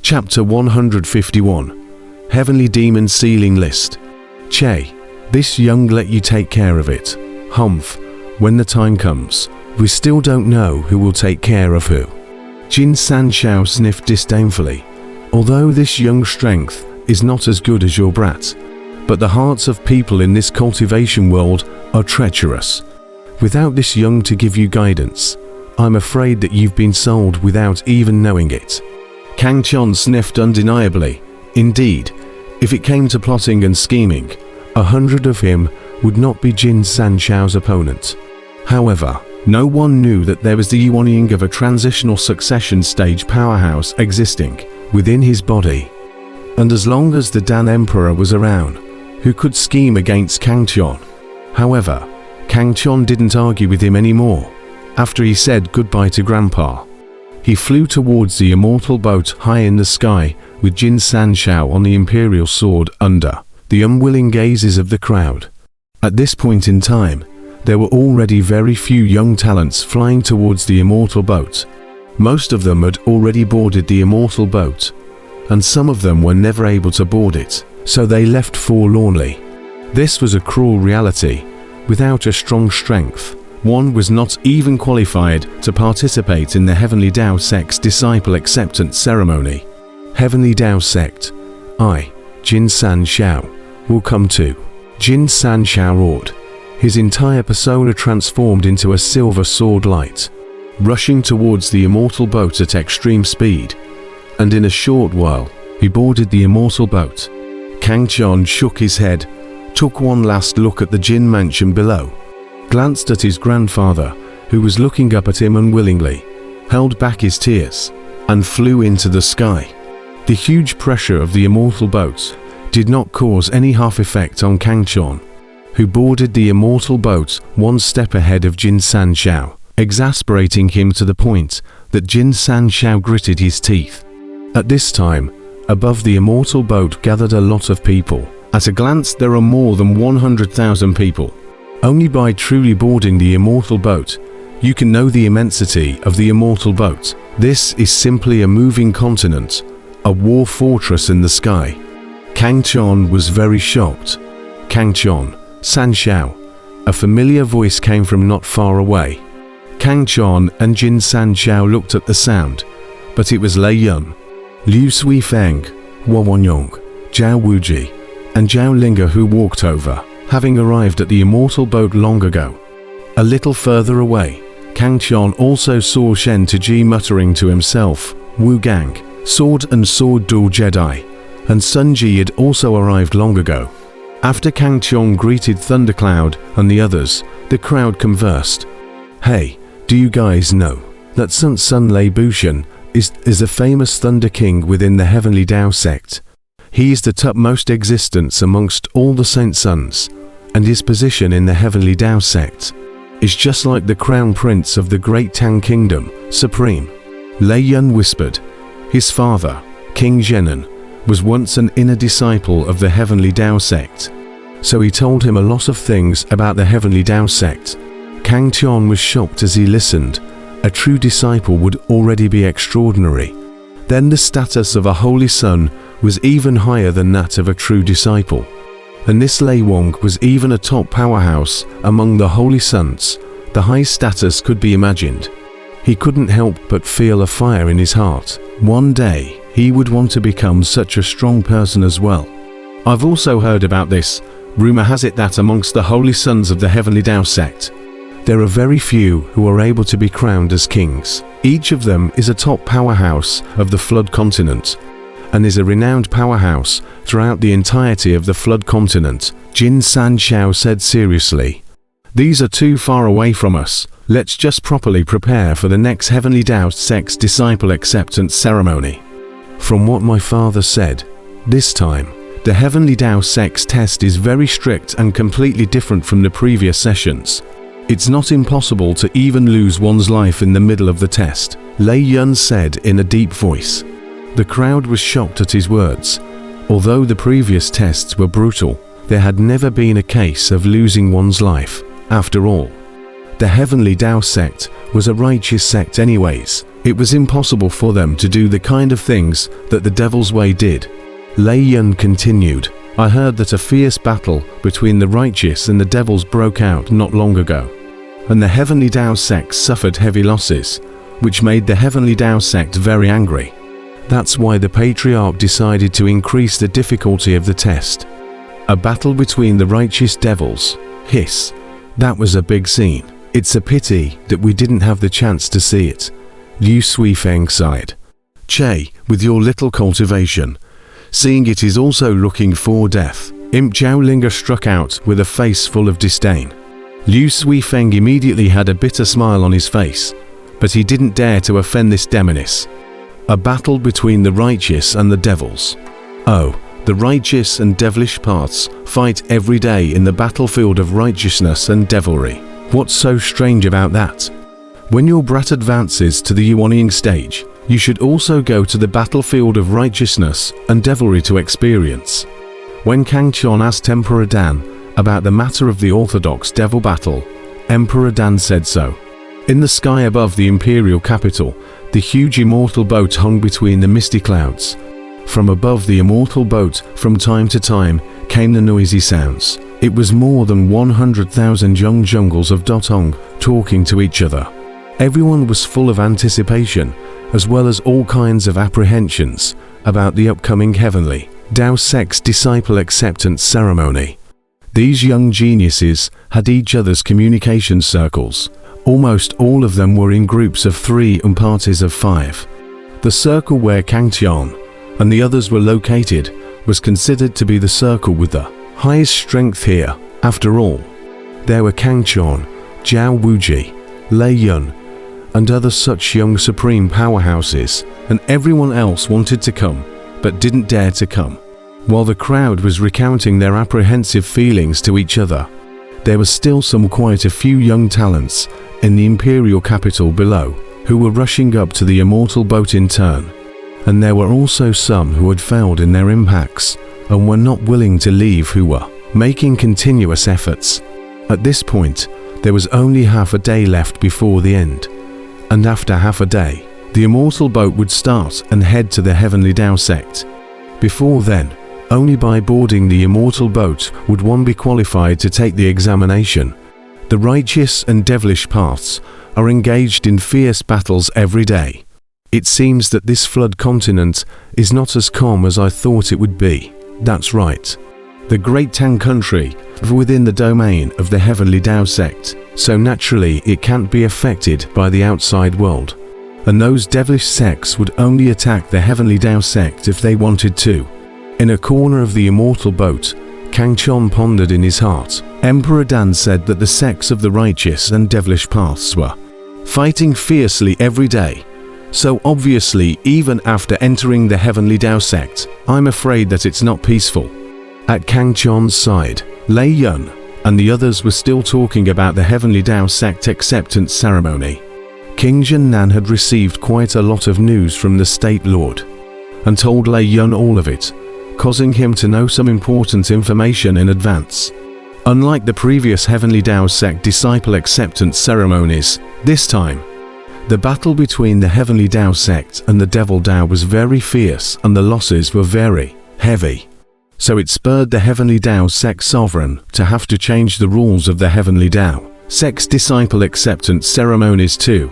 Chapter 151. Heavenly Demon Sealing List. Che, this young let you take care of it. Humph, when the time comes, we still don't know who will take care of who. Jin Sanshao sniffed disdainfully. Although this young strength is not as good as your brat, but the hearts of people in this cultivation world are treacherous. Without this young to give you guidance, I'm afraid that you've been sold without even knowing it. Kang Chon sniffed undeniably. Indeed, if it came to plotting and scheming, 100 of him would not be Jin Sanshao's opponent. However, no one knew that there was the yuanying of a transitional succession stage powerhouse existing within his body. And as long as the Dan Emperor was around, who could scheme against Kang Chon? However, Kang Chon didn't argue with him anymore. After he said goodbye to Grandpa, he flew towards the immortal boat high in the sky with Jin Sanshao on the imperial sword under the unwilling gazes of the crowd. At this point in time, there were already very few young talents flying towards the immortal boat. Most of them had already boarded the immortal boat, and some of them were never able to board it, so they left forlornly. This was a cruel reality. Without a strong strength, one was not even qualified to participate in the Heavenly Tao Sect's Disciple Acceptance Ceremony. Heavenly Tao Sect, I, Jin Sanshao, will come too. Jin Sanshao roared, his entire persona transformed into a silver sword light, rushing towards the immortal boat at extreme speed, and in a short while, he boarded the immortal boat. Kang Chon shook his head, took one last look at the Jin mansion below, glanced at his grandfather, who was looking up at him unwillingly, held back his tears, and flew into the sky. The huge pressure of the immortal boat did not cause any half effect on Kang Chon, who boarded the immortal boat one step ahead of Jin Sanshao, exasperating him to the point that Jin Sanshao gritted his teeth. At this time, above the immortal boat gathered a lot of people. At a glance, there are more than 100,000 people. Only by truly boarding the immortal boat, you can know the immensity of the immortal boat. This is simply a moving continent, a war fortress in the sky. Kang Chon was very shocked. Kang Chon, Sanshao. A familiar voice came from not far away. Kang Chon and Jin Sanshao looked at the sound, but it was Lei Yun, Liu Sui Feng, Hua Wanyong, Zhao Wuji, and Zhao Linga, who walked over, having arrived at the immortal boat long ago. A little further away, Kang Chon also saw Shen Taji muttering to himself, Wu Gang, sword and sword dual Jedi, and Sun Ji had also arrived long ago. After Kang Chon greeted Thundercloud and the others, the crowd conversed. Hey, do you guys know that Sun Lei Bushan is a famous Thunder King within the Heavenly Tao Sect? He is the topmost existence amongst all the Saint Sons, and his position in the Heavenly Tao Sect is just like the Crown Prince of the Great Tang Kingdom, Supreme. Lei Yun whispered. His father, King Zhenan, was once an inner disciple of the Heavenly Tao Sect, so he told him a lot of things about the Heavenly Tao Sect. Kang Chon was shocked as he listened. A true disciple would already be extraordinary. Then the status of a holy son was even higher than that of a true disciple. And this Lei Wong was even a top powerhouse among the holy sons. The high status could be imagined. He couldn't help but feel a fire in his heart. One day, he would want to become such a strong person as well. I've also heard about this. Rumor has it that amongst the holy sons of the Heavenly Tao Sect, there are very few who are able to be crowned as kings. Each of them is a top powerhouse of the Flood Continent, and is a renowned powerhouse throughout the entirety of the Flood Continent, Jin Sanshao said seriously. These are too far away from us. Let's just properly prepare for the next Heavenly Tao Sect's Disciple Acceptance Ceremony. From what my father said, this time, the Heavenly Tao Sect's test is very strict and completely different from the previous sessions. It's not impossible to even lose one's life in the middle of the test, Lei Yun said in a deep voice. The crowd was shocked at his words. Although the previous tests were brutal, there had never been a case of losing one's life. After all, The Heavenly Tao sect was a righteous sect anyways. It was impossible for them to do the kind of things that the Devil's Way did. Lei Yun continued, I heard that a fierce battle between the righteous and the devils broke out not long ago, and the Heavenly Tao sect suffered heavy losses, which made the Heavenly Tao sect very angry. That's why the Patriarch decided to increase the difficulty of the test. A battle between the righteous devils. Hiss. That was a big scene. It's a pity that we didn't have the chance to see it. Liu Suifeng sighed. Che, with your little cultivation, seeing it is also looking for death. Imp Zhaolinger struck out with a face full of disdain. Liu Suifeng immediately had a bitter smile on his face, but he didn't dare to offend this demoness. A battle between the righteous and the devils. Oh, the righteous and devilish paths fight every day in the battlefield of righteousness and devilry. What's so strange about that? When your brat advances to the Yuanying stage, you should also go to the battlefield of righteousness and devilry to experience. When Kang Qian asked Emperor Dan about the matter of the orthodox devil battle, Emperor Dan said so. In the sky above the imperial capital, the huge immortal boat hung between the misty clouds. From above the immortal boat, from time to time, came the noisy sounds. It was more than 100,000 young jungles of Dotong talking to each other. Everyone was full of anticipation, as well as all kinds of apprehensions about the upcoming Heavenly Tao sect's disciple acceptance ceremony. These young geniuses had each other's communication circles. Almost all of them were in groups of 3 and parties of 5. The circle where Kang Qian and the others were located was considered to be the circle with the highest strength here. After all, there were Kang Qian, Zhao Wuji, Lei Yun, and other such young supreme powerhouses, and everyone else wanted to come, but didn't dare to come. While the crowd was recounting their apprehensive feelings to each other, there was still quite a few young talents in the imperial capital below who were rushing up to the immortal boat in turn, and there were also some who had failed in their impacts and were not willing to leave, who were making continuous efforts. At this point, there was only half a day left before the end, and after half a day, the immortal boat would start and head to the Heavenly Tao sect. Before then, only by boarding the immortal boat would one be qualified to take the examination. The righteous and devilish paths are engaged in fierce battles every day. It seems that this flood continent is not as calm as I thought it would be. That's right. The Great Tang country is within the domain of the Heavenly Tao sect, so naturally it can't be affected by the outside world. And those devilish sects would only attack the Heavenly Tao sect if they wanted to. In a corner of the immortal boat, Kang Qian pondered in his heart. Emperor Dan said that the sects of the righteous and devilish paths were fighting fiercely every day. So obviously, even after entering the Heavenly Tao sect, I'm afraid that it's not peaceful. At Kang Qian's side, Lei Yun and the others were still talking about the Heavenly Tao sect acceptance ceremony. King Zhennan had received quite a lot of news from the State Lord and told Lei Yun all of it, causing him to know some important information in advance. Unlike the previous Heavenly Tao sect disciple acceptance ceremonies, this time, the battle between the Heavenly Tao sect and the Devil Tao was very fierce and the losses were very heavy. So it spurred the Heavenly Tao sect sovereign to have to change the rules of the Heavenly Tao sect's disciple acceptance ceremonies to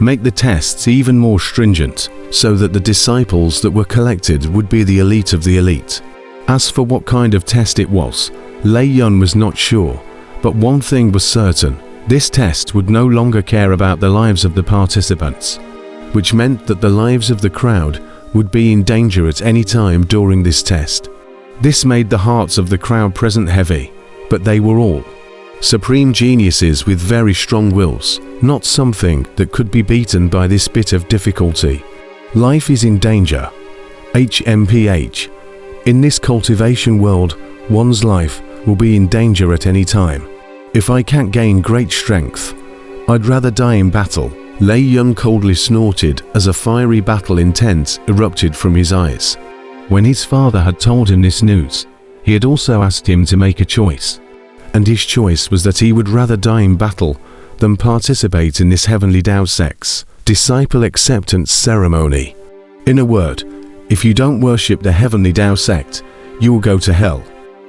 make the tests even more stringent, so that the disciples that were collected would be the elite of the elite. As for what kind of test it was, Lei Yun was not sure, but one thing was certain: this test would no longer care about the lives of the participants, which meant that the lives of the crowd would be in danger at any time during this test. This made the hearts of the crowd present heavy, but they were all supreme geniuses with very strong wills, not something that could be beaten by this bit of difficulty. Life is in danger. HMPH. In this cultivation world, one's life will be in danger at any time. If I can't gain great strength, I'd rather die in battle. Lei Yun coldly snorted as a fiery battle intent erupted from his eyes. When his father had told him this news, he had also asked him to make a choice. And his choice was that he would rather die in battle than participate in this heavenly Dao sect's disciple acceptance ceremony. In a word, if you don't worship the heavenly Dao sect, you will go to hell.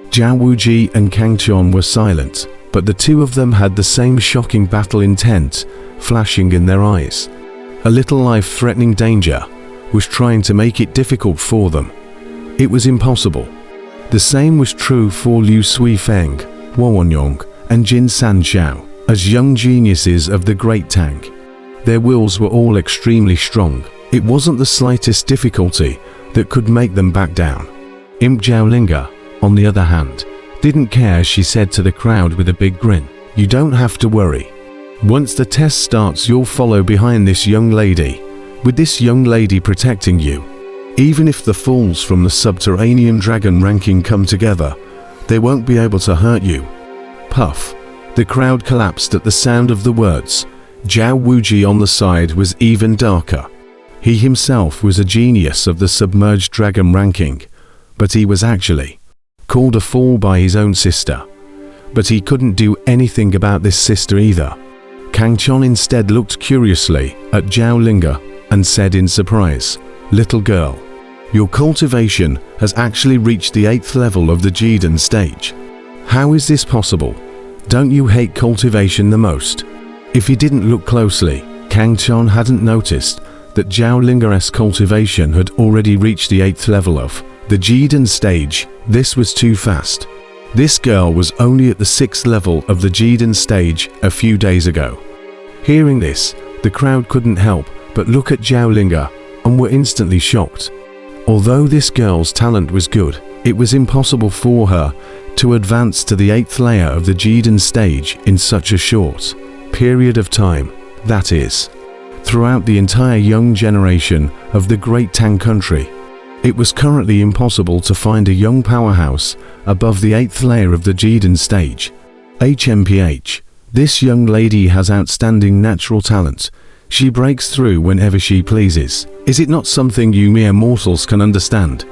Zhao Wuji and Kang Qian were silent, but the two of them had the same shocking battle intent flashing in their eyes. A little life-threatening danger was trying to make it difficult for them. It was impossible. The same was true for Liu Suifeng, Huo Wanyong, and Jin Sanxiao, as young geniuses of the Great Tang. Their wills were all extremely strong. It wasn't the slightest difficulty that could make them back down. Imp Zhaolinga, on the other hand, didn't care. She said to the crowd with a big grin, "You don't have to worry. Once the test starts, you'll follow behind this young lady, with this young lady protecting you. Even if the fools from the subterranean dragon ranking come together, they won't be able to hurt you." Puff. The crowd collapsed at the sound of the words. Zhao Wuji on the side was even darker. He himself was a genius of the submerged dragon ranking, but he was actually called a fool by his own sister. But he couldn't do anything about this sister either. Kang Qian instead looked curiously at Zhaolinga and said in surprise, "Little girl, your cultivation has actually reached the 8th level of the Jiden stage. How is this possible? Don't you hate cultivation the most?" If he didn't look closely, Kang Qian hadn't noticed that Zhaolinga's cultivation had already reached the 8th level of the Jiden stage. This was too fast. This girl was only at the 6th level of the Jiden stage a few days ago. Hearing this, the crowd couldn't help but look at Zhaolinga and were instantly shocked. Although this girl's talent was good, it was impossible for her to advance to the 8th layer of the Jiden stage in such a short period of time. That is, throughout the entire young generation of the Great Tang country, it was currently impossible to find a young powerhouse above the 8th layer of the Jiden stage. HMPH. This young lady has outstanding natural talent. She breaks through whenever she pleases. Is it not something you mere mortals can understand?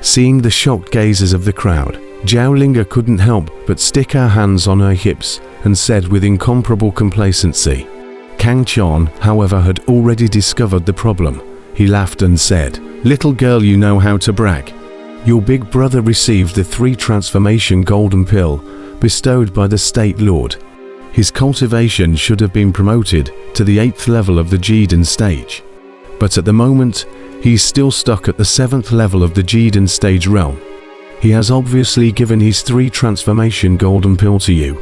Seeing the shocked gazes of the crowd, Zhaolinga couldn't help but stick her hands on her hips and said with incomparable complacency. Kang Qian, however, had already discovered the problem. He laughed and said, "Little girl, you know how to brag. Your big brother received the 3 transformation golden pill bestowed by the State Lord. His cultivation should have been promoted to the 8th level of the Jiden stage. But at the moment, he's still stuck at the 7th level of the Jiden stage realm. He has obviously given his 3 transformation golden pill to you."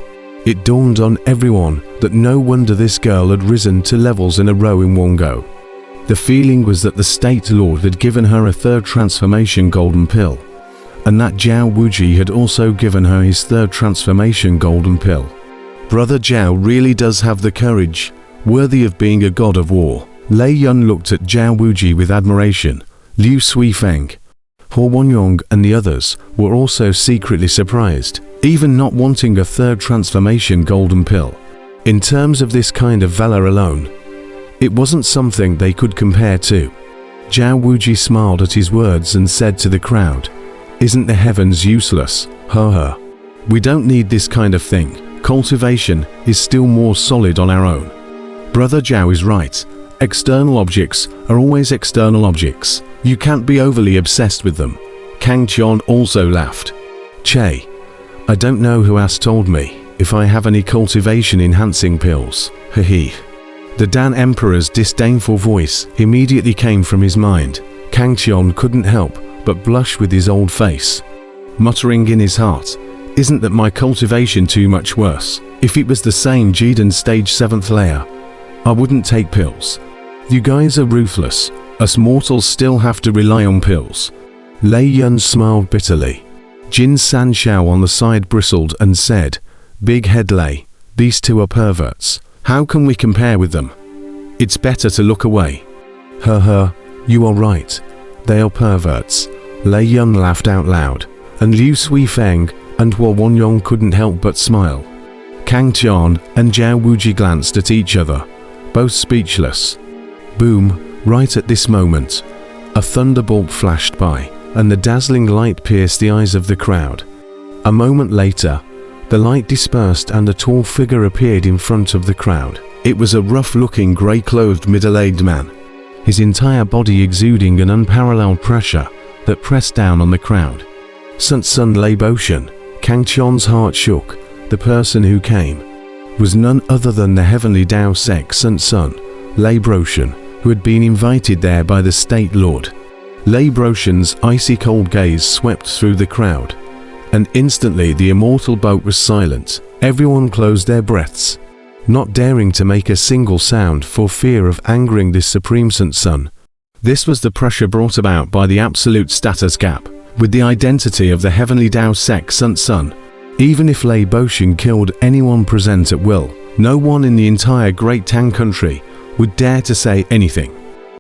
It dawned on everyone that no wonder this girl had risen to levels in a row in one go. The feeling was that the State Lord had given her a 3rd transformation golden pill, and that Zhao Wuji had also given her his 3rd transformation golden pill. Brother Zhao really does have the courage, worthy of being a god of war. Lei Yun looked at Zhao Wuji with admiration. Liu Suifeng, Huo Wanyong and the others were also secretly surprised, even not wanting a 3rd transformation golden pill. In terms of this kind of valor alone, it wasn't something they could compare to. Zhao Wuji smiled at his words and said to the crowd, "Isn't the heavens useless? Ha. We don't need this kind of thing. Cultivation is still more solid on our own." Brother Zhao is right. External objects are always external objects. You can't be overly obsessed with them. Kang Qian also laughed. "Che, I don't know who has told me if I have any cultivation enhancing pills. Hehe." The Dan Emperor's disdainful voice immediately came from his mind. Kang Qian couldn't help but blush with his old face, muttering in his heart, "Isn't that my cultivation too much worse? If it was the same Jiden stage 7th layer, I wouldn't take pills. You guys are ruthless. Us mortals still have to rely on pills." Lei Yun smiled bitterly. Jin Sanxiao on the side bristled and said, "Big head Lei, these two are perverts. How can we compare with them? It's better to look away." You are right. They are perverts." Lei Yun laughed out loud, and Liu Suifeng and Huo Wanyong couldn't help but smile. Kang Qian and Zhao Wuji glanced at each other, both speechless. Boom! Right at this moment, a thunderbolt flashed by, and the dazzling light pierced the eyes of the crowd. A moment later, The light dispersed and a tall figure appeared in front of the crowd. It was a rough-looking, grey-clothed, middle-aged man, his entire body exuding an unparalleled pressure that pressed down on the crowd. Sun Lei Boshan. Kang Chon's heart shook. The person who came was none other than the heavenly Tao Sec Sun Lei Boshan, who had been invited there by the State Lord. Lei Boshan's icy cold gaze swept through the crowd, and instantly the immortal boat was silent. Everyone closed their breaths, not daring to make a single sound for fear of angering this supreme Sun. This was the pressure brought about by the absolute status gap with the identity of the heavenly Tao Sec Sun. Even if Lei Boshan killed anyone present at will, no one in the entire Great Tang country would dare to say anything.